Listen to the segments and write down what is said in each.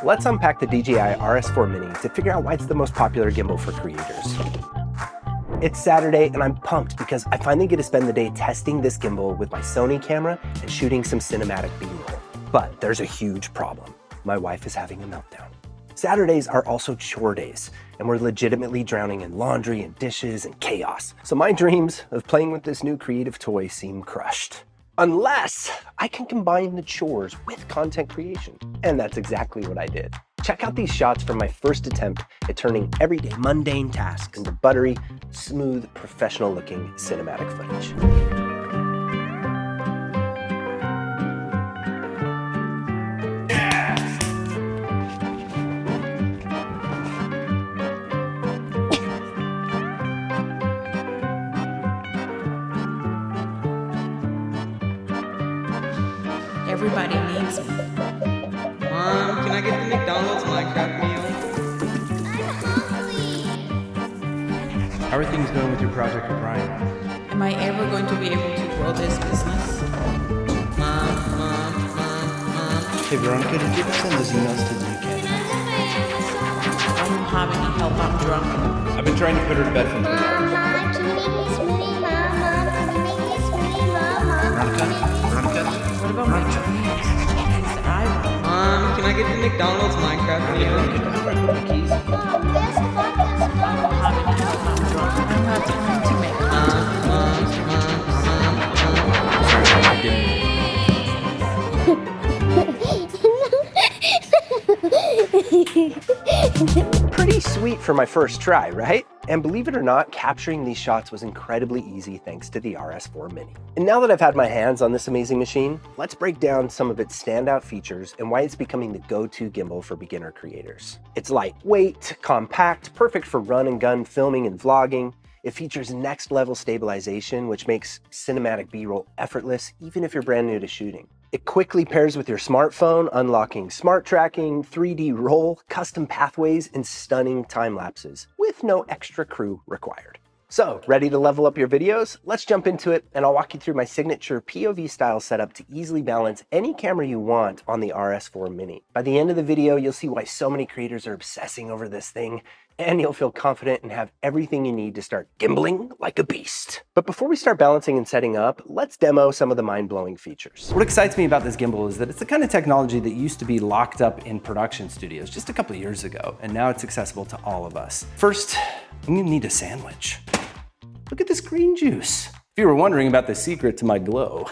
let's unpack the DJI RS4 Mini to figure out why it's the most popular gimbal for creators. It's Saturday and I'm pumped because I finally get to spend the day testing this gimbal with my Sony camera and shooting some cinematic B-roll. But there's a huge problem. My wife is having a meltdown. Saturdays are also chore days, and we're legitimately drowning in laundry and dishes and chaos. So my dreams of playing with this new creative toy seem crushed. Unless I can combine the chores with content creation. And that's exactly what I did. Check out these shots from my first attempt at turning everyday mundane tasks into buttery, smooth, professional-looking cinematic footage. Everybody needs me. Mom, can I get the McDonald's Minecraft meal? How are things going with your project with Ryan? Am I ever going to be able to grow this business? Mom. Hey Veronica, did you ever send those emails to the UK? I don't have any help, I'm drunk. I've been trying to put her to bed for 3 hours. Mom, can you make me a smoothie? Mom, can you make me a smoothie? Veronica? What about my dreams? Things that I want. Mom, can I get the McDonald's Minecraft meal? Keys? Mom, where's the buckets? I don't have any help, I'm drunk. I don't have time to make Sorry, I didn't. Pretty sweet for my first try, right? And believe it or not, capturing these shots was incredibly easy thanks to the RS4 Mini. And now that I've had my hands on this amazing machine, let's break down some of its standout features and why it's becoming the go-to gimbal for beginner creators. It's lightweight, compact, perfect for run and gun filming and vlogging. It features next level stabilization, which makes cinematic B-roll effortless, even if you're brand new to shooting. It quickly pairs with your smartphone, unlocking smart tracking, 3D roll, custom pathways, and stunning time lapses, with no extra crew required. So, ready to level up your videos? Let's jump into it, and I'll walk you through my signature POV style setup to easily balance any camera you want on the RS4 Mini. By the end of the video, you'll see why so many creators are obsessing over this thing, and you'll feel confident and have everything you need to start gimbling like a beast. But before we start balancing and setting up, let's demo some of the mind-blowing features. What excites me about this gimbal is that it's the kind of technology that used to be locked up in production studios just a couple of years ago, and now it's accessible to all of us. First, I'm gonna need a sandwich. Look at this green juice. If you were wondering about the secret to my glow.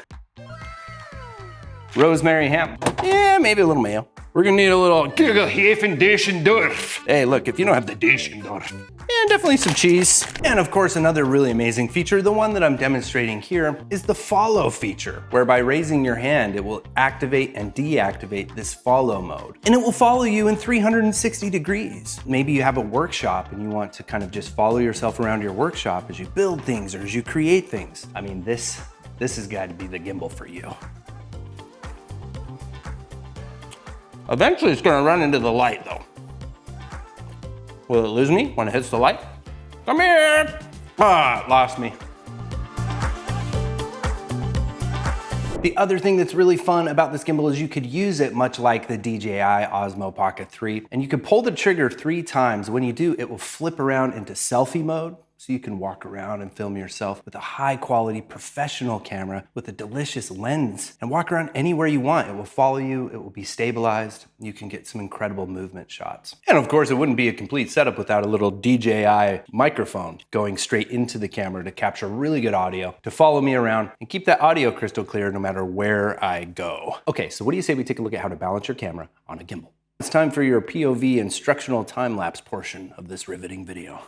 Rosemary ham. Yeah, maybe a little mayo. We're gonna need a little Hefendorf. Hey, look, if you don't have the Hefendorf. Yeah, definitely some cheese. And of course, another really amazing feature, the one that I'm demonstrating here, is the follow feature, where by raising your hand, it will activate and deactivate this follow mode. And it will follow you in 360 degrees. Maybe you have a workshop and you want to kind of just follow yourself around your workshop as you build things or as you create things. I mean, this has got to be the gimbal for you. Eventually it's gonna run into the light though. Will it lose me when it hits the light? Come here! Ah, it lost me. The other thing that's really fun about this gimbal is you could use it much like the DJI Osmo Pocket 3, and you can pull the trigger 3 times. When you do, it will flip around into selfie mode, so you can walk around and film yourself with a high quality professional camera with a delicious lens and walk around anywhere you want. It will follow you, it will be stabilized, you can get some incredible movement shots. And of course, it wouldn't be a complete setup without a little DJI microphone going straight into the camera to capture really good audio, to follow me around and keep that audio crystal clear no matter where I go. Okay, so what do you say we take a look at how to balance your camera on a gimbal? It's time for your POV instructional time-lapse portion of this riveting video.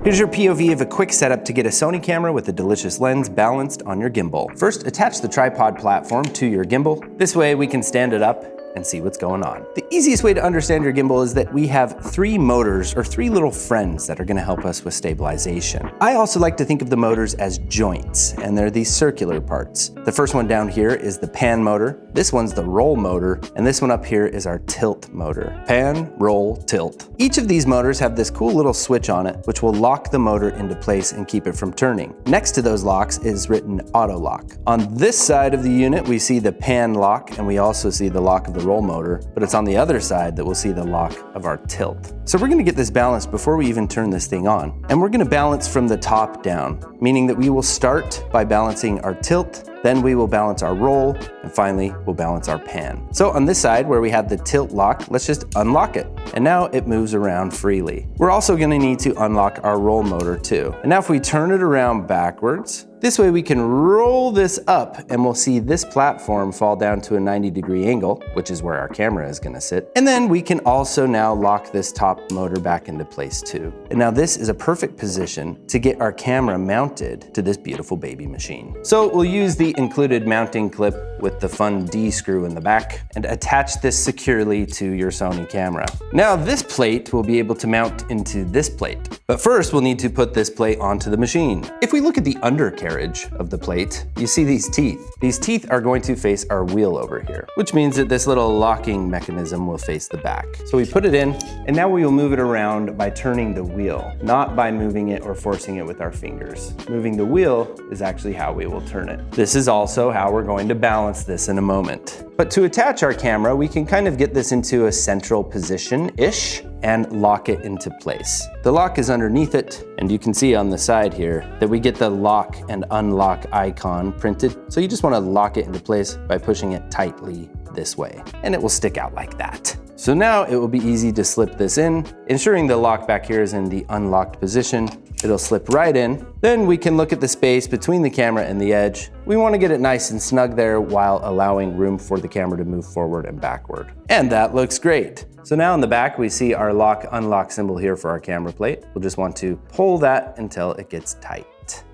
Here's your POV of a quick setup to get a Sony camera with a delicious lens balanced on your gimbal. First, attach the tripod platform to your gimbal. This way we can stand it up and see what's going on. The easiest way to understand your gimbal is that we have 3 motors, or 3 little friends that are gonna help us with stabilization. I also like to think of the motors as joints, and they're these circular parts. The first one down here is the pan motor, this one's the roll motor, and this one up here is our tilt motor. Pan, roll, tilt. Each of these motors have this cool little switch on it, which will lock the motor into place and keep it from turning. Next to those locks is written auto lock. On this side of the unit, we see the pan lock, and we also see the lock of the roll motor, but it's on the other side that we'll see the lock of our tilt. So we're gonna get this balanced before we even turn this thing on. And we're gonna balance from the top down, meaning that we will start by balancing our tilt, then we will balance our roll, and finally we'll balance our pan. So on this side where we have the tilt lock, let's just unlock it. And now it moves around freely. We're also gonna need to unlock our roll motor too. And now if we turn it around backwards, this way we can roll this up and we'll see this platform fall down to a 90-degree angle, which is where our camera is gonna sit. And then we can also now lock this top motor back into place too. And now this is a perfect position to get our camera mounted to this beautiful baby machine. So we'll use the included mounting clip with the fun D screw in the back and attach this securely to your Sony camera. Now this plate will be able to mount into this plate. But first we'll need to put this plate onto the machine. If we look at the undercarriage of the plate, you see these teeth. These teeth are going to face our wheel over here, which means that this little locking mechanism will face the back. So we put it in, and now we will move it around by turning the wheel, not by moving it or forcing it with our fingers. Moving the wheel is actually how we will turn it. This is also how we're going to balance this in a moment. But to attach our camera, we can kind of get this into a central position-ish and lock it into place. The lock is underneath it, and you can see on the side here that we get the lock and unlock icon printed. So you just want to lock it into place by pushing it tightly this way, and it will stick out like that. So now it will be easy to slip this in, ensuring the lock back here is in the unlocked position. It'll slip right in. Then we can look at the space between the camera and the edge. We want to get it nice and snug there while allowing room for the camera to move forward and backward. And that looks great. So now in the back, we see our lock unlock symbol here for our camera plate. We'll just want to pull that until it gets tight.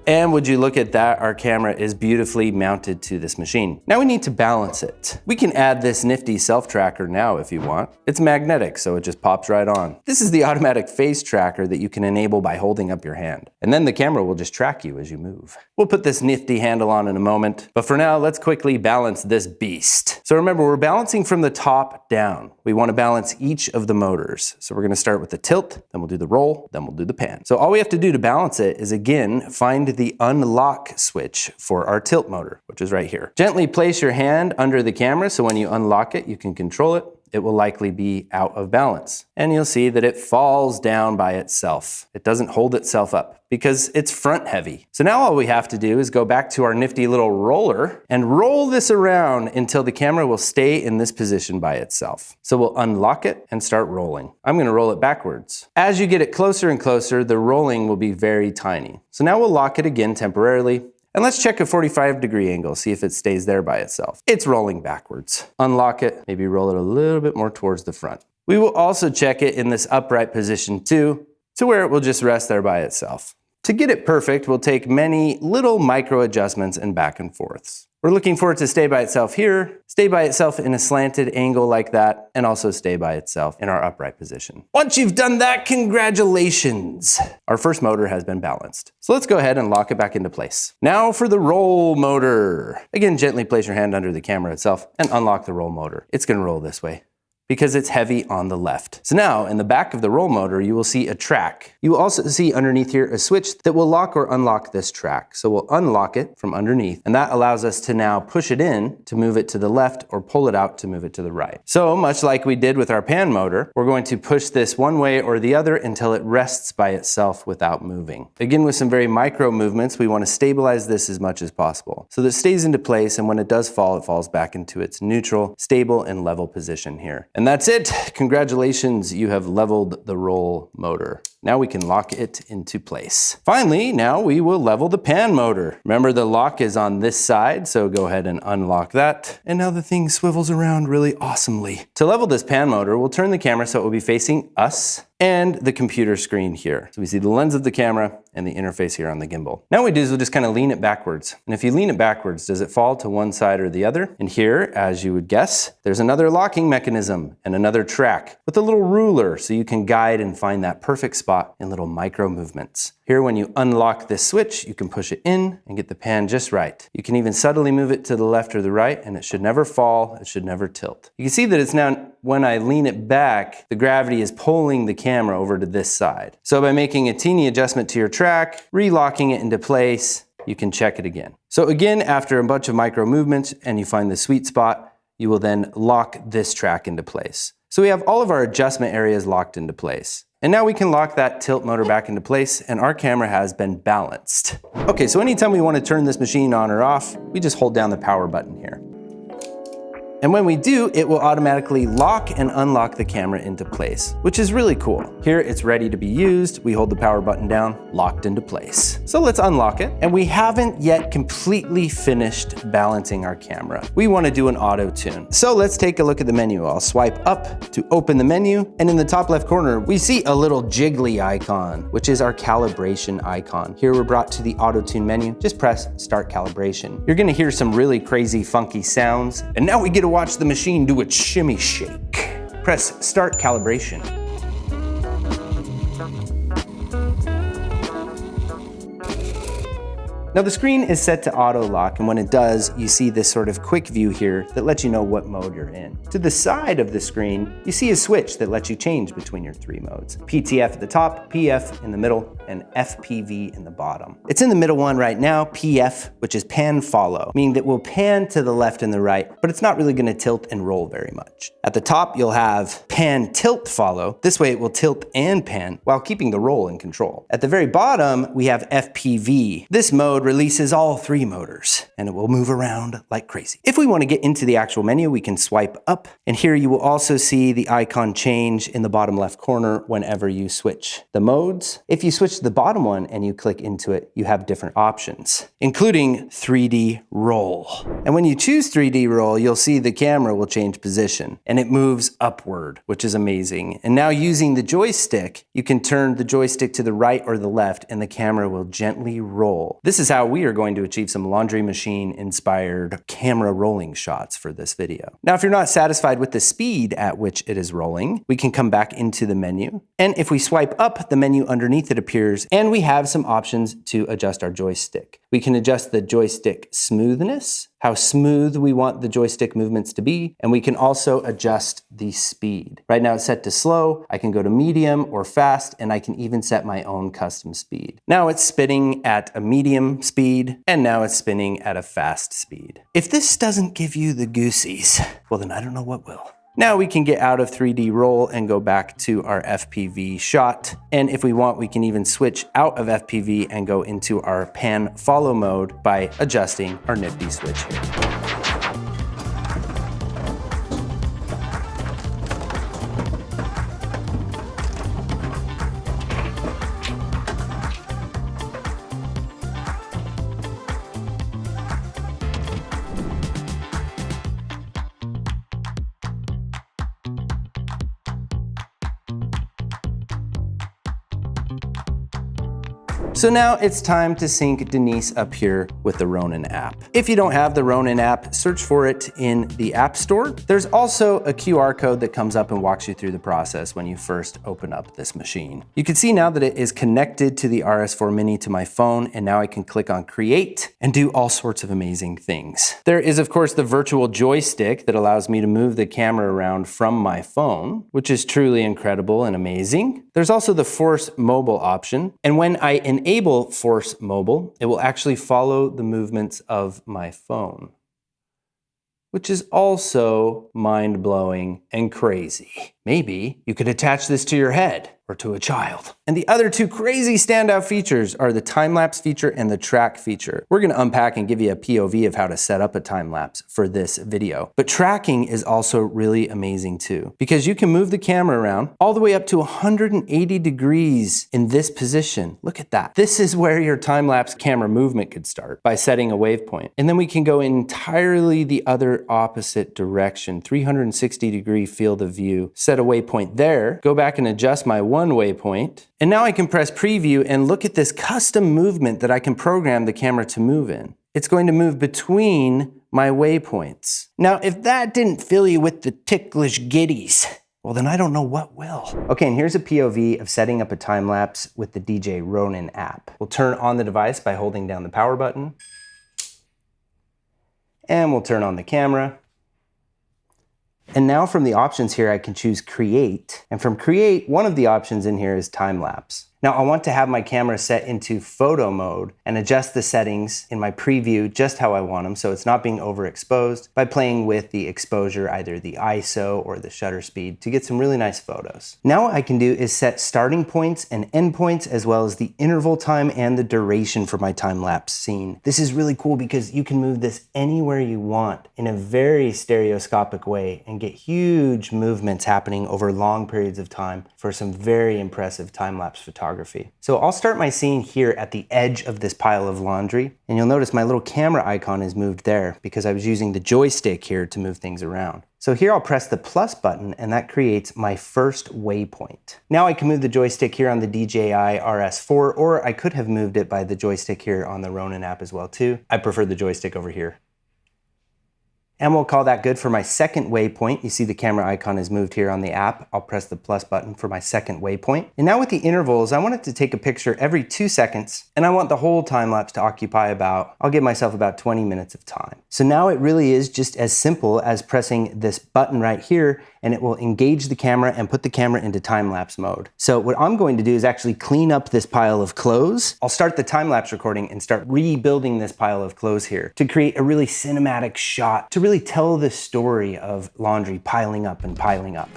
And would you look at that, our camera is beautifully mounted to this machine. Now we need to balance it. We can add this nifty self-tracker now if you want. It's magnetic, so it just pops right on. This is the automatic face tracker that you can enable by holding up your hand. And then the camera will just track you as you move. We'll put this nifty handle on in a moment, but for now, let's quickly balance this beast. So remember, we're balancing from the top down. We want to balance each of the motors. So we're going to start with the tilt, then we'll do the roll, then we'll do the pan. So all we have to do to balance it is, again, find the unlock switch for our tilt motor, which is right here. Gently place your hand under the camera so when you unlock it, you can control it. It will likely be out of balance. And you'll see that it falls down by itself. It doesn't hold itself up because it's front heavy. So now all we have to do is go back to our nifty little roller and roll this around until the camera will stay in this position by itself. So we'll unlock it and start rolling. I'm gonna roll it backwards. As you get it closer and closer, the rolling will be very tiny. So now we'll lock it again temporarily. And let's check a 45-degree angle, see if it stays there by itself. It's rolling backwards. Unlock it, maybe roll it a little bit more towards the front. We will also check it in this upright position too, to where it will just rest there by itself. To get it perfect, we'll take many little micro adjustments and back and forths. We're looking for it to stay by itself here, stay by itself in a slanted angle like that, and also stay by itself in our upright position. Once you've done that, congratulations! Our first motor has been balanced. So let's go ahead and lock it back into place. Now for the roll motor. Again, gently place your hand under the camera itself and unlock the roll motor. It's gonna roll this way because it's heavy on the left. So now in the back of the roll motor, you will see a track. You will also see underneath here a switch that will lock or unlock this track. So we'll unlock it from underneath, and that allows us to now push it in to move it to the left or pull it out to move it to the right. So much like we did with our pan motor, we're going to push this one way or the other until it rests by itself without moving. Again, with some very micro movements, we want to stabilize this as much as possible so that it stays into place, and when it does fall, it falls back into its neutral, stable, and level position here. And that's it. Congratulations, you have leveled the roll motor. Now we can lock it into place. Finally, now we will level the pan motor. Remember, the lock is on this side, so go ahead and unlock that. And now the thing swivels around really awesomely. To level this pan motor, we'll turn the camera so it will be facing us and the computer screen here. So we see the lens of the camera and the interface here on the gimbal. Now what we do is we'll just kind of lean it backwards. And if you lean it backwards, does it fall to one side or the other? And here, as you would guess, there's another locking mechanism and another track with a little ruler so you can guide and find that perfect spot in little micro movements. Here, when you unlock this switch, you can push it in and get the pan just right. You can even subtly move it to the left or the right, and it should never fall, it should never tilt. You can see that it's now, when I lean it back, the gravity is pulling the camera over to this side. So by making a teeny adjustment to your track, relocking it into place, you can check it again. So again, after a bunch of micro movements and you find the sweet spot, you will then lock this track into place. So we have all of our adjustment areas locked into place. And now we can lock that tilt motor back into place and our camera has been balanced. Okay, so anytime we want to turn this machine on or off, we just hold down the power button here. And when we do, it will automatically lock and unlock the camera into place, which is really cool. Here it's ready to be used. We hold the power button down, locked into place. So let's unlock it. And we haven't yet completely finished balancing our camera. We want to do an auto tune. So let's take a look at the menu. I'll swipe up to open the menu. And in the top left corner, we see a little jiggly icon, which is our calibration icon. Here we're brought to the auto tune menu. Just press start calibration. You're gonna hear some really crazy, funky sounds. And now we get to watch the machine do its shimmy shake. Press start calibration. Now the screen is set to auto lock, and when it does, you see this sort of quick view here that lets you know what mode you're in. To the side of the screen, you see a switch that lets you change between your 3 modes. PTF at the top, PF in the middle, and FPV in the bottom. It's in the middle one right now, PF, which is pan follow, meaning that we'll pan to the left and the right, but it's not really gonna tilt and roll very much. At the top, you'll have pan tilt follow. This way it will tilt and pan while keeping the roll in control. At the very bottom, we have FPV. This mode releases all 3 motors and it will move around like crazy. If we want to get into the actual menu, we can swipe up, and here you will also see the icon change in the bottom left corner whenever you switch the modes. If you switch to the bottom one and you click into it, you have different options, including 3D roll. And when you choose 3D roll, you'll see the camera will change position and it moves upward, which is amazing. And now using the joystick, you can turn the joystick to the right or the left and the camera will gently roll. This is how we are going to achieve some laundry machine inspired camera rolling shots for this video. Now, if you're not satisfied with the speed at which it is rolling, we can come back into the menu. And if we swipe up, the menu underneath it appears, and we have some options to adjust our joystick. We can adjust the joystick smoothness, how smooth we want the joystick movements to be, and we can also adjust the speed. Right now it's set to slow. I can go to medium or fast, and I can even set my own custom speed. Now it's spinning at a medium speed, and now it's spinning at a fast speed. If this doesn't give you the goosies, well then I don't know what will. Now we can get out of 3D roll and go back to our FPV shot. And if we want, we can even switch out of FPV and go into our pan follow mode by adjusting our nifty switch here. So now it's time to sync Denise up here with the Ronin app. If you don't have the Ronin app, search for it in the App Store. There's also a QR code that comes up and walks you through the process when you first open up this machine. You can see now that it is connected to the RS4 Mini to my phone, and now I can click on Create and do all sorts of amazing things. There is, of course, the virtual joystick that allows me to move the camera around from my phone, which is truly incredible and amazing. There's also the Force Mobile option, and when I enable Force Mobile, it will actually follow the movements of my phone, which is also mind-blowing and crazy. Maybe you could attach this to your head or to a child. And the other 2 crazy standout features are the time-lapse feature and the track feature. We're gonna unpack and give you a POV of how to set up a time-lapse for this video. But tracking is also really amazing too, because you can move the camera around all the way up to 180 degrees in this position. Look at that. This is where your time-lapse camera movement could start, by setting a waypoint. And then we can go entirely the other opposite direction, 360-degree field of view, set a waypoint there, go back and adjust my one waypoint, and now I can press preview and look at this custom movement that I can program the camera to move in. It's going to move between my waypoints. Now, if that didn't fill you with the ticklish giddies, well then I don't know what will. Okay, and here's a POV of setting up a time-lapse with the DJI Ronin app. We'll turn on the device by holding down the power button, and we'll turn on the camera. And now from the options here, I can choose Create. And from Create, one of the options in here is Time-Lapse. Now I want to have my camera set into photo mode and adjust the settings in my preview just how I want them so it's not being overexposed by playing with the exposure, either the ISO or the shutter speed, to get some really nice photos. Now what I can do is set starting points and end points, as well as the interval time and the duration for my time-lapse scene. This is really cool because you can move this anywhere you want in a very stereoscopic way and get huge movements happening over long periods of time for some very impressive time-lapse photography. So I'll start my scene here at the edge of this pile of laundry, and you'll notice my little camera icon is moved there because I was using the joystick here to move things around. So here I'll press the plus button and that creates my first waypoint. Now I can move the joystick here on the DJI RS4, or I could have moved it by the joystick here on the Ronin app as well too. I prefer the joystick over here. And we'll call that good for my second waypoint. You see the camera icon is moved here on the app. I'll press the plus button for my second waypoint. And now with the intervals, I want it to take a picture every 2 seconds, and I want the whole time lapse to occupy I'll give myself about 20 minutes of time. So now it really is just as simple as pressing this button right here, and it will engage the camera and put the camera into time-lapse mode. So what I'm going to do is actually clean up this pile of clothes. I'll start the time-lapse recording and start rebuilding this pile of clothes here to create a really cinematic shot to really tell the story of laundry piling up and piling up.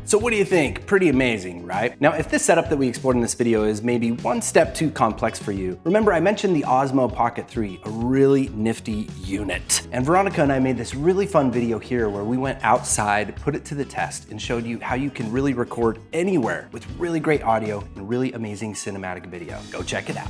So what do you think? Pretty amazing, right? Now, if this setup that we explored in this video is maybe one step too complex for you, remember I mentioned the Osmo Pocket 3, a really nifty unit. And Veronica and I made this really fun video here where we went outside, put it to the test, and showed you how you can really record anywhere with really great audio and really amazing cinematic video. Go check it out.